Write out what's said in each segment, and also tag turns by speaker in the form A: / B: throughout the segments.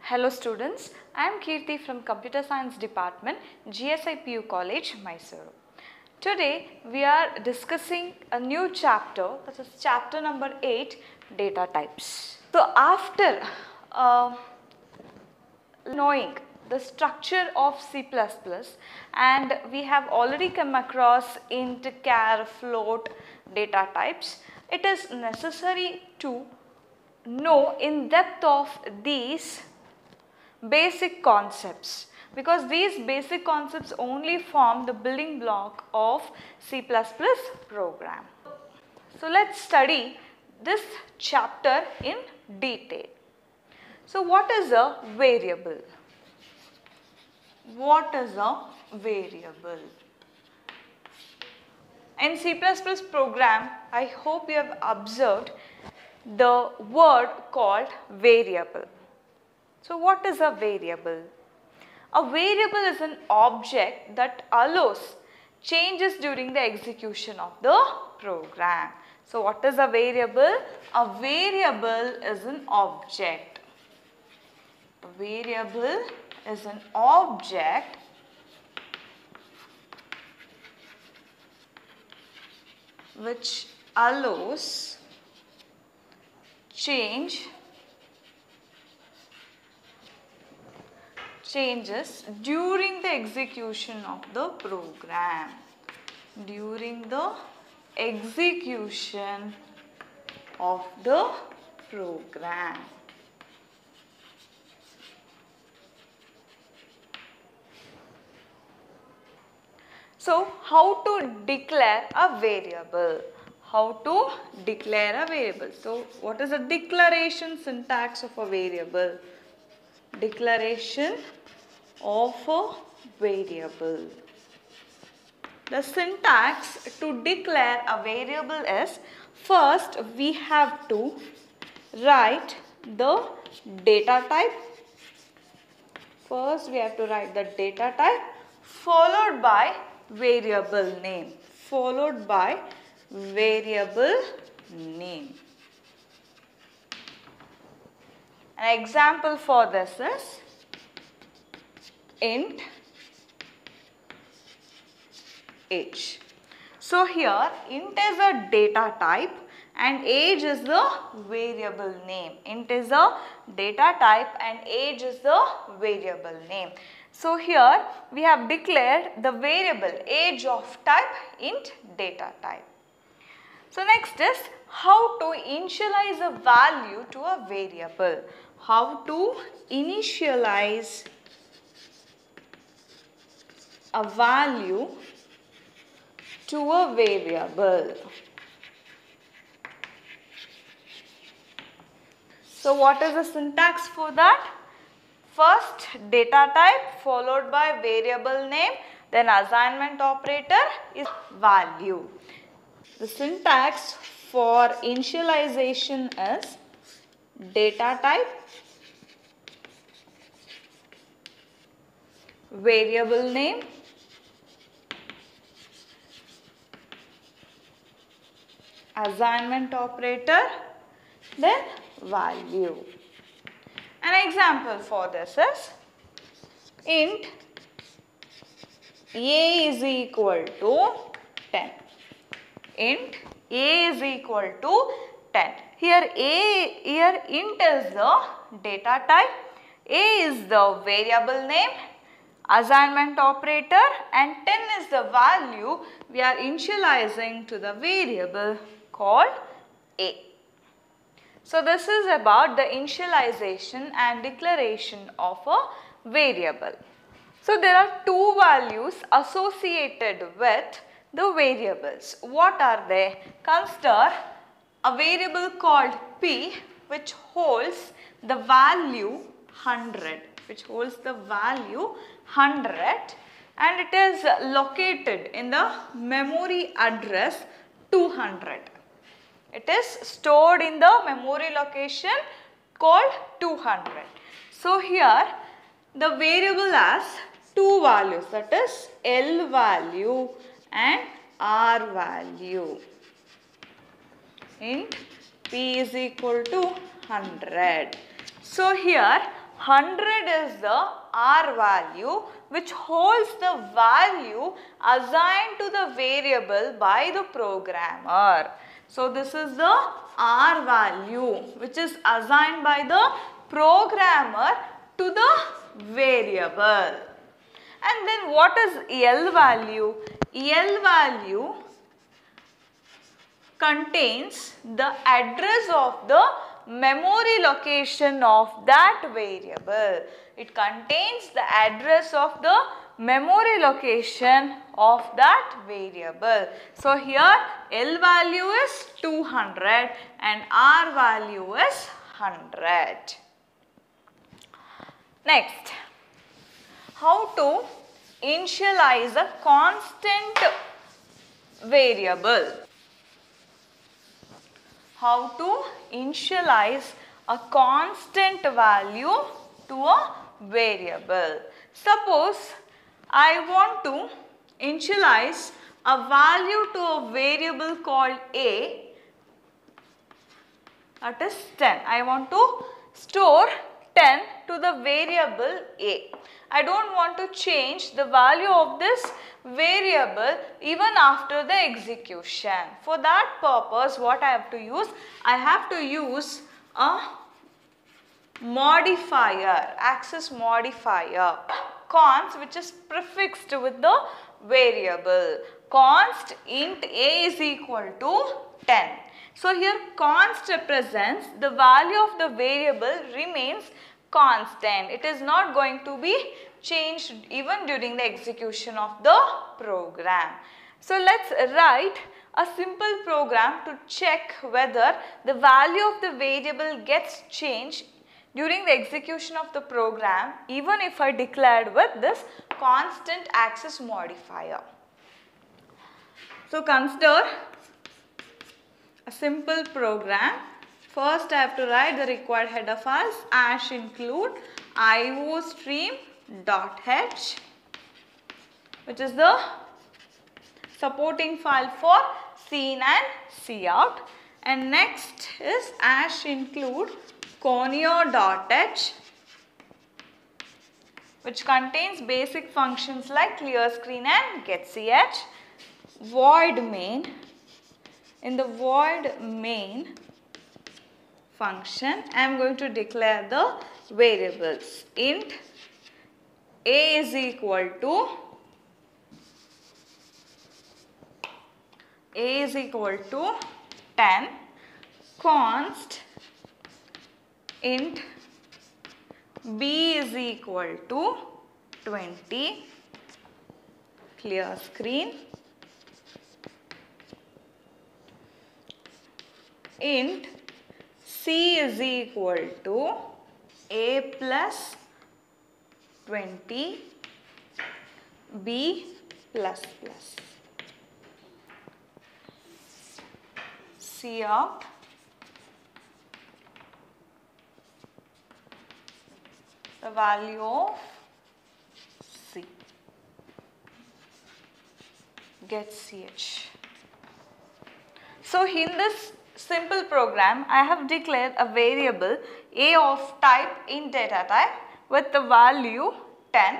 A: Hello students, I am Kirti from Computer Science Department, GSI PU College, Mysuru. Today we are discussing a new chapter, that is chapter number 8, data types. So after knowing the structure of C++ and we have already come across int, char, float data types, it is necessary to know in depth of these basic concepts, because these basic concepts only form the building block of C++ program. So let's study this chapter in detail. So what is a variable? What is a variable? In C++ program, I hope you have observed the word called variable. So what is a variable? A variable is an object that allows changes during the execution of the program. So what is a variable? A variable is an object. A variable is an object which allows changes during the execution of the program. During the execution of the program. So, how to declare a variable? How to declare a variable? So, what is the declaration syntax of a variable? Declaration of a variable. The syntax to declare a variable is, first we have to write the data type. First we have to write the data type followed by variable name. Followed by variable name. An example for this is int age. So here int is a data type and age is the variable name. Int is a data type and age is the variable name. So here we have declared the variable age of type int data type. So next is how to initialize a value to a variable. How to initialize a value to a variable. So what is the syntax for that? First data type followed by variable name, then assignment operator is value. The syntax for initialization is data type, variable name, assignment operator, then value. An example for this is int a is equal to 10. Int a is equal to 10. Here int is the data type, a is the variable name, assignment operator, and 10 is the value we are initializing to the variable called a. So this is about the initialization and declaration of a variable. So there are two values associated with the variables. What are they? Consider a variable called p which holds the value 100. Which holds the value 100 and it is located in the memory address 200. It is stored in the memory location called 200. So here the variable has two values, that is L value and R value. Int p is equal to 100. So here 100 is the R value which holds the value assigned to the variable by the programmer. So this is the R value which is assigned by the programmer to the variable. And then what is L value? L value contains the address of the memory location of that variable. It contains the address of the memory location of that variable. So here L value is 200 and R value is 100. Next, how to initialize a constant variable. How to initialize a constant value to a variable. Suppose I want to initialize a value to a variable called A, that is 10. I want to store 10 to the variable A. I don't want to change the value of this variable even after the execution. For that purpose, what I have to use? I have to use a modifier, access modifier, const, which is prefixed with the variable. Const int A is equal to 10. So here const represents the value of the variable remains constant. It is not going to be changed even during the execution of the program. So let's write a simple program to check whether the value of the variable gets changed during the execution of the program even if I declared with this constant access modifier. So consider a simple program. First I have to write the required header files #include iostream.h, which is the supporting file for scene and cout, and next is #include conio.h, which contains basic functions like clear screen and getch. Void main. In the void main function, I am going to declare the variables. Int A is equal to 10. Const int B is equal to 20. Clear screen. Int C is equal to A plus 20 B plus plus. Cout the value of C. Get ch. So in this simple program, I have declared a variable A of type int data type with the value 10,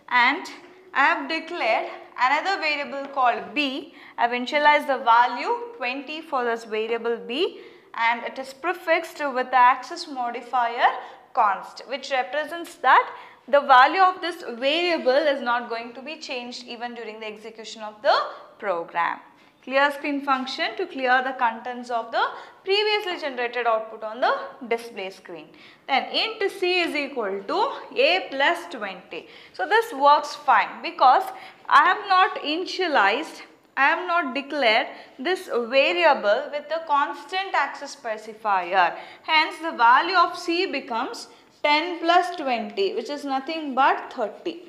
A: and I have declared another variable called B. I have initialized the value 20 for this variable B, and it is prefixed with the access modifier const, which represents that the value of this variable is not going to be changed even during the execution of the program. Clear screen function to clear the contents of the previously generated output on the display screen. Then int C is equal to A plus 20. So this works fine because I have not initialized, I have not declared this variable with the constant access specifier. Hence the value of C becomes 10 plus 20, which is nothing but 30.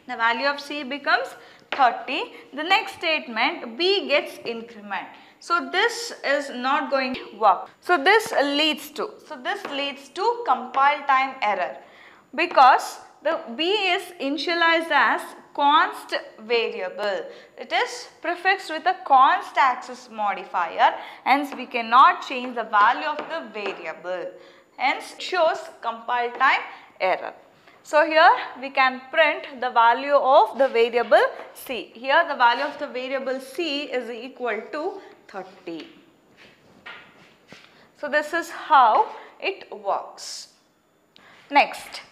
A: The value of C becomes 30. The next statement, B gets increment. So this is not going to work. So this leads to compile time error because the B is initialized as const variable. It is prefixed with a const access modifier. Hence we cannot change the value of the variable. Hence it shows compile time error. So here we can print the value of the variable c. Here the value of the variable c is equal to 30. So this is how it works. Next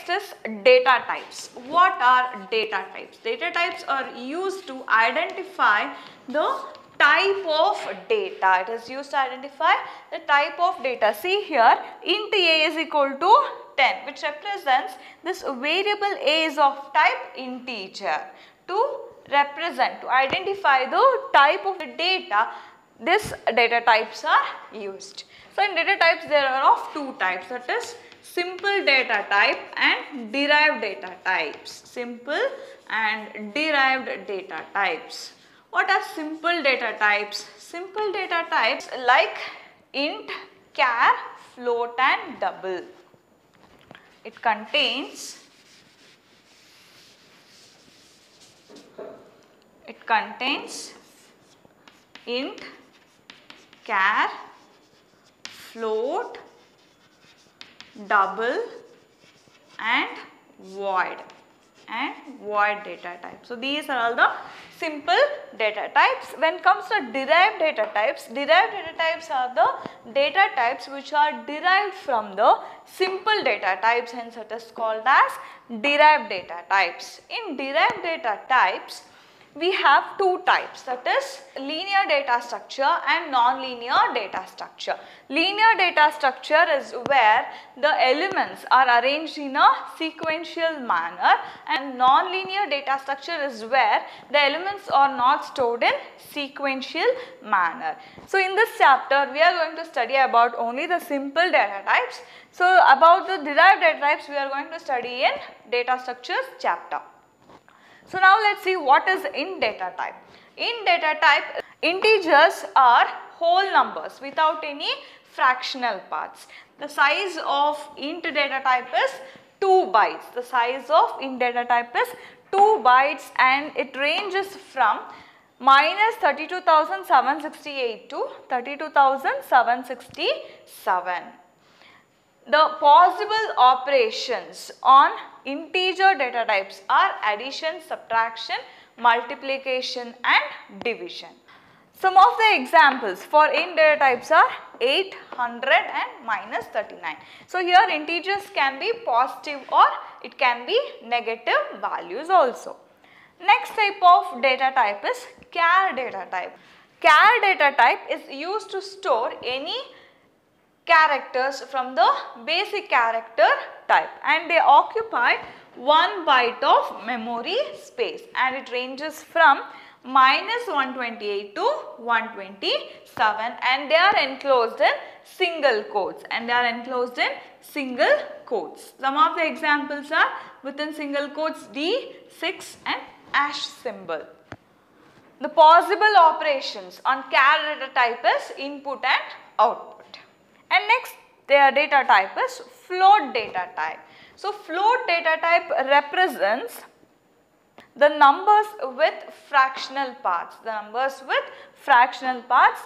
A: is data types. What are data types? Data types are used to identify the type of data. It is used to identify the type of data. See here, int a is equal to 10, which represents this variable a is of type integer. To identify the type of the data, this data types are used. So in data types there are of two types, that is simple data type and derived data types. Simple and derived data types. What are simple data types? Simple data types like int, char, float and double. It contains int, char, float, double and void data type. So these are all the simple data types. When it comes to derived data types are the data types which are derived from the simple data types, hence it is called as derived data types. In derived data types we have two types, that is linear data structure and non-linear data structure. Linear data structure is where the elements are arranged in a sequential manner, and non-linear data structure is where the elements are not stored in sequential manner. So in this chapter we are going to study about only the simple data types. So about the derived data types we are going to study in data structures chapter. So now let's see what is int data type. In data type, integers are whole numbers without any fractional parts. The size of int data type is 2 bytes. The size of int data type is 2 bytes and it ranges from minus 32,768 to 32,767. The possible operations on integer data types are addition, subtraction, multiplication and division. Some of the examples for int data types are 800 and minus 39. So here integers can be positive or it can be negative values also. Next type of data type is char data type. Char data type is used to store any characters from the basic character type and they occupy 1 byte of memory space and it ranges from minus 128 to 127 and they are enclosed in single quotes Some of the examples are within single quotes D6 and hash symbol. The possible operations on char data type is input and output. And next their data type is float data type. So float data type represents the numbers with fractional parts,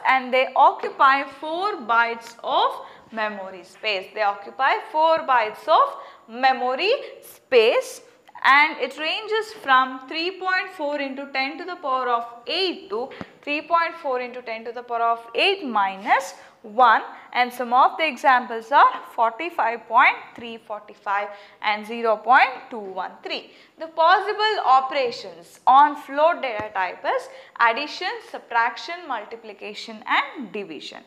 A: and they occupy 4 bytes of memory space. And it ranges from 3.4 into 10 to the power of 8 to 3.4 into 10 to the power of 8 minus 1, and some of the examples are 45.345 and 0.213. The possible operations on float data type is addition, subtraction, multiplication and division.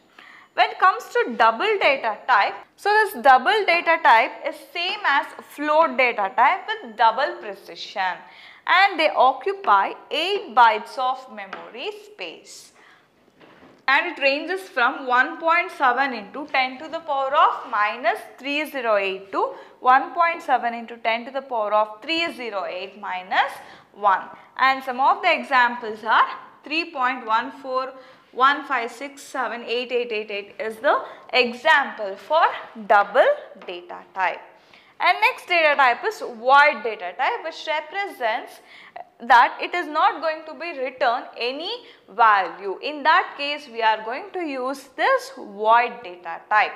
A: When it comes to double data type, so this double data type is same as float data type with double precision and they occupy 8 bytes of memory space. And it ranges from 1.7 into 10 to the power of minus 308 to 1.7 into 10 to the power of 308 minus 1. And some of the examples are 3.1415678888 is the example for double data type. And next data type is void data type, which represents that it is not going to be returned any value. In that case we are going to use this void data type.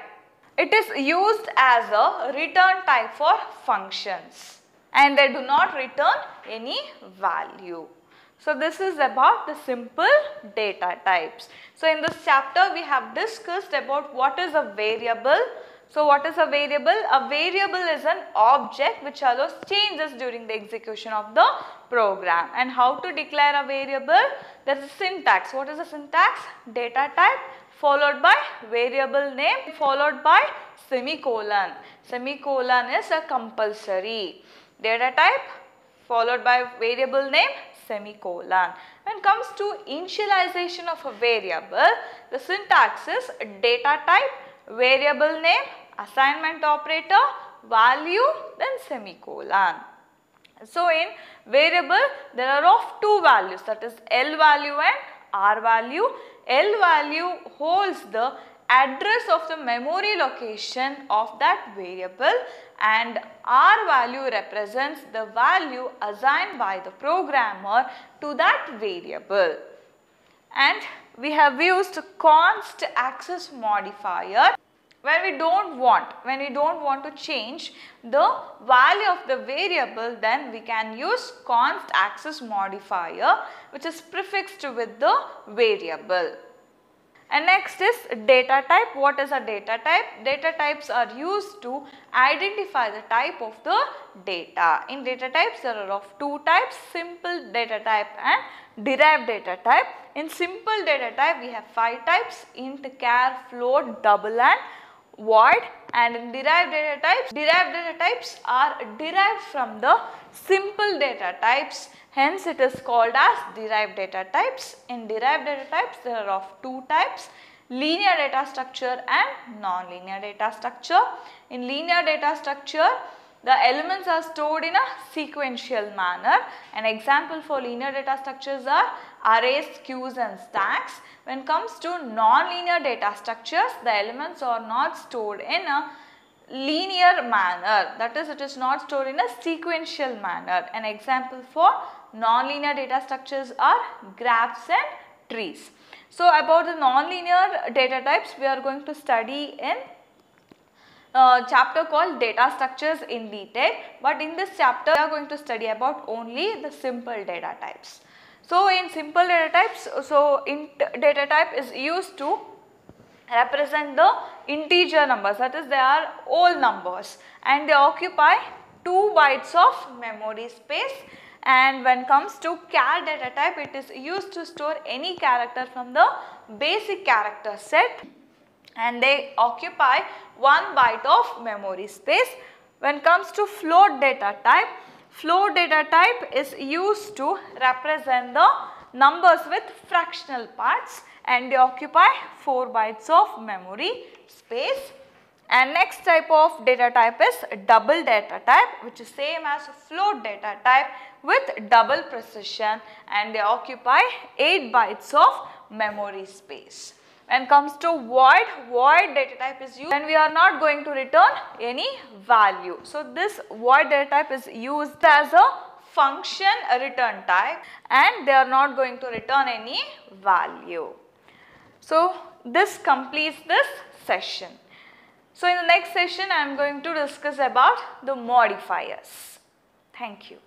A: It is used as a return type for functions and they do not return any value. So this is about the simple data types. So in this chapter we have discussed about what is a variable. So what is a variable? A variable is an object which allows changes during the execution of the program. And how to declare a variable? There is a syntax. What is the syntax? Data type followed by variable name followed by semicolon. Semicolon is a compulsory. Data type followed by variable name semicolon. When it comes to initialization of a variable, the syntax is data type, variable name, assignment operator, value, then semicolon. So in variable there are of two values, that is L value and R value. L value holds the address of the memory location of that variable and R value represents the value assigned by the programmer to that variable. And we have used const access modifier when we don't want to change the value of the variable, then we can use const access modifier which is prefixed with the variable. And next is data type. What is a data type? Data types are used to identify the type of the data. In data types there are of two types, simple data type and derived data type. In simple data type we have 5 types: int, char, float, double and void. And in derived data types are derived from the simple data types, hence it is called as derived data types. In derived data types there are of two types, linear data structure and non-linear data structure. In linear data structure the elements are stored in a sequential manner. An example for linear data structures are arrays, queues and stacks. When it comes to non-linear data structures, the elements are not stored in a linear manner, that is, it is not stored in a sequential manner. An example for non-linear data structures are graphs and trees. So about the non-linear data types we are going to study in chapter called data structures in detail, but in this chapter we are going to study about only the simple data types. So in simple data types, so int data type is used to represent the integer numbers, that is they are whole numbers and they occupy 2 bytes of memory space. And when it comes to char data type, it is used to store any character from the basic character set and they occupy 1 byte of memory space. When it comes to float data type is used to represent the numbers with fractional parts and they occupy 4 bytes of memory space. And next type of data type is double data type, which is same as float data type with double precision and they occupy 8 bytes of memory space. When it comes to void data type is used when we are not going to return any value. So this void data type is used as a function return type and they are not going to return any value. So this completes this session. So in the next session I am going to discuss about the modifiers. Thank you.